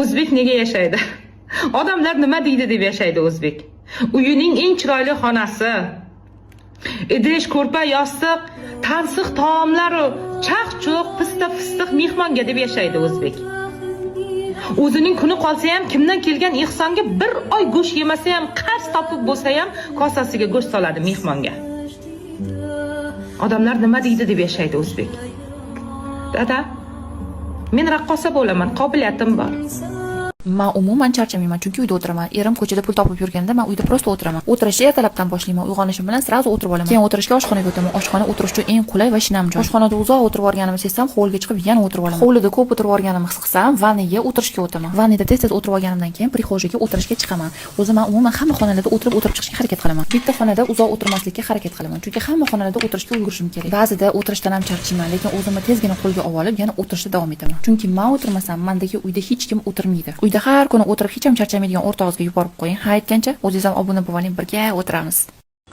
O'zbek nega yashaydi? Odamlar nima deydi deb yashaydi o'zbek. Uyining eng chiroyli xonasi, idish, ko'rpa, yostiq, tansiq taomlar, chaq-chuq, pista-fistiq mehmonga deb yashaydi o'zbek. O'zining kuni qolsa ham, kimdan kelgan ehsonga bir oy go'sht yemasa ham, qarz topib bo'lsa ham kosasiga go'sht soladi mehmonga. Odamlar nima deydi deb yashaydi o'zbek. Dada, men raqqosa bo'laman, qobiliyatim bor. Men umuman charchamayman, chunki uyda o'tiraman. Erim ko'chada pul topib yurganda men uyda prosta o'tiraman. O'tirishni ertalabdan boshlayman. Uyg'onishim bilan sirazu o'tirib olaman. Keyin o'tirishga oshxonaga o'taman. Oshxona o'tirish uchun eng qulay va shinam joy. Oshxonada uzoq o'tirib olganimni sezsam, hovliga chiqib yana o'tirib olaman. Hovlida ko'p o'tirib olganimni his qilsam, vannaga o'tirishga o'taman. Vannada tez-tez o'tirib olganimdan keyin prixojiga o'tirishga chiqaman. O'zim umuman hamma xonalarda o'tirib chiqishga harakat qilaman. Bitta xonada uzoq o'tirmaslikka harakat qilaman, chunki hamma xonalarda o'tirishga ulgurishim kerak. Ba'zida o'tirishdan ham charchayman, lekin o'zimni tezgina qo'lga olib, yana o'tirishda davom etaman. Chunki men o'tirmasam, mendagi uyda hech kim o'tirmaydi. Uyda har kuni o'tirib hech ham charchamaydigan o'rtog'izga yuborib qo'ying. Ha aytgancha, o'zingiz ham obuna bo'lib oling, birga o'tiramiz.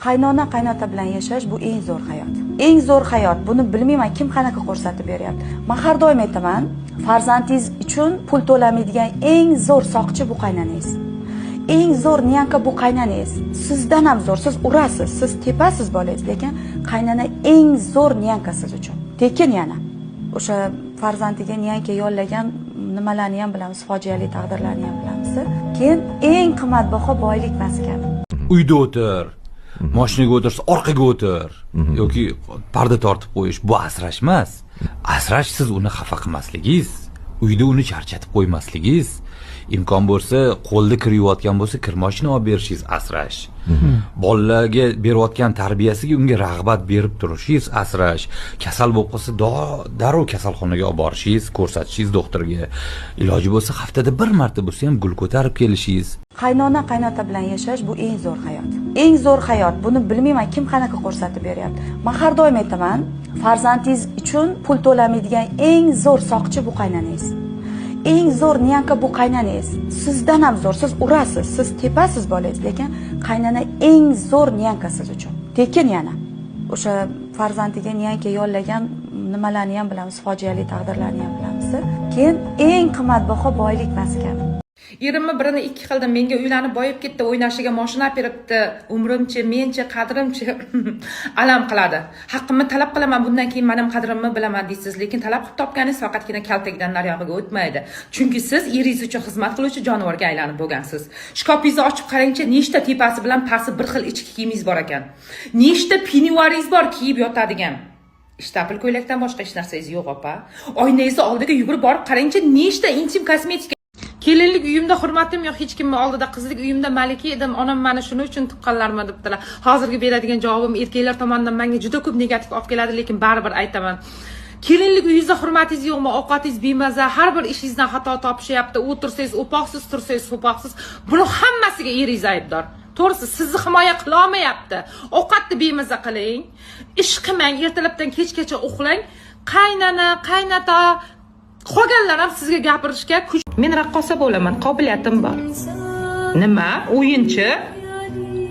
Qaynona qaynota bilan yashash bu eng zo'r hayot. Eng zo'r hayot. Buni bilmayman kim qanaqa ko'rsatib beryapti. Men har doim aytaman, farzandingiz uchun pul to'lamaydigan eng zo'r soqchi bu qaynanangiz. Eng zo'r niyanka bu qaynanangiz. Sizdan ham zo'r. Siz urasiz, siz tepasiz bolangiz, lekin qaynana eng zo'r niyanka siz uchun. Tekin yana. O'sha farzandiga niyanka yollagan nimalarni ham bilamiz, fojiali taqdirlarni ham bilamiz. Keyin eng qimmatbaho boylik maskan. Uyda o'tir, mashinaga o'tirsa orqaga o'tir yoki parda tortib qo'yish bu asrash emas. Asrash siz uni xafa qilmasligingiz, uyda uni charchatib qo'ymasligingiz, imkon bo'lsa qo'lda kir yuvayotgan bo'lsa kir mashina olib berishingiz asrash. Bolalarga berayotgan tarbiyasiga unga rag'bat berib turishingiz asrash. Kasal bo'lib qolsa darrov kasalxonaga olib borishingiz, ko'rsatishingiz doktorga. Iloji bo'lsa haftada bir marta bo'lsa ham gul ko'tarib kelishingiz. Qaynona qaynota bilan yashash bu eng zo'r hayot. Eng zo'r hayot. Buni bilmayman kim qanaqa ko'rsatib beryapti. Men har doim aytaman, farzandingiz uchun pul to'lamaydigan eng zo'r soqchi bu qaynanangiz. Eng zo'r niyanka bu qaynanangiz. Sizdan ham zo'r. Siz urasiz, siz tepasiz bolangiz, lekin qaynana eng zo'r niyanka siz uchun. Tekin yana. O'sha farzandiga niyanka yollagan nimalarni ham bilamiz, fojiali taqdirlarni ham bilamiz. Keyin eng qimmatbaho boylik maskan. Erimni birini ikki xilda menga uylanib boyib ketdi, o'ynashiga mashina olib beribdi. Umrimchi, menchi, qadrimchi alam qiladi. Haqqimni talab qilaman, bundan keyin mening qadrimni bilaman deysiz, lekin talab qilib topganingiz faqatgina kaltakdan nariyog'iga o'tmaydi. Chunki siz eringiz uchun xizmat qiluvchi jonivorga aylanib bo'lgansiz. Shkopingizni ochib qarangchi, nechta tepasi bilan pasti bir xil ichki kiyimingiz bor ekan. Nechta pinivaringiz bor kiyib yotadigan. Ishtapil ko'ylakdan boshqa hech narsangiz yo'q, opa. Oynangizni oldiga yugurib borib qarangchi, nechta intim kosmetika. Kelinlik uyimda hurmatim yo'q, hech kimning oldida. Qizlik uyimda malika edim. Onam meni shuning uchun tuqqanlarmi debdilar. Hozirgi beradigan javobim erkaklar tomonidan menga juda ko'p negativ olib keladi, lekin baribir aytaman. Kelinlik uyingizda hurmatingiz yo'qmi? Ovqatingiz bemaza, har bir ishingizdan xato topishyapti. O'tirsangiz o'poqsiz, tursangiz so'poqsiz. Buni hammasiga eringiz aybdor. To'g'risi, sizni himoya qila olmayapti. Ovqatni bemaza qiling, ish qilmang, ertalabdan kechgacha uxlang. Qaynana, qaynota qolganlar ham sizga gapirishga kuch. Men raqqosa bo'laman, qobiliyatim bor. Nima? O'yinchi?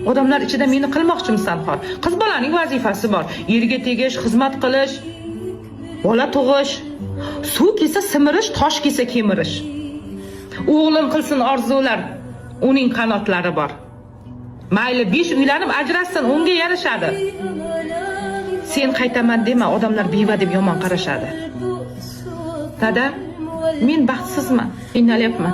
Odamlar ichida meni qilmoqchimisan xor? Qiz bolaning vazifasi bor. Yerga tegish, xizmat qilish, bola tug'ish, suv kelsa simirish, tosh kelsa kemirish. O'g'lim qilsin orzular, uning qanotlari bor. Mayli 5 uylanib ajrashsin, unga yarashadi. Sen qaytaman dema, odamlar beva deb yomon qarashadi. Dada, men baxtsizman, qiynalyapman.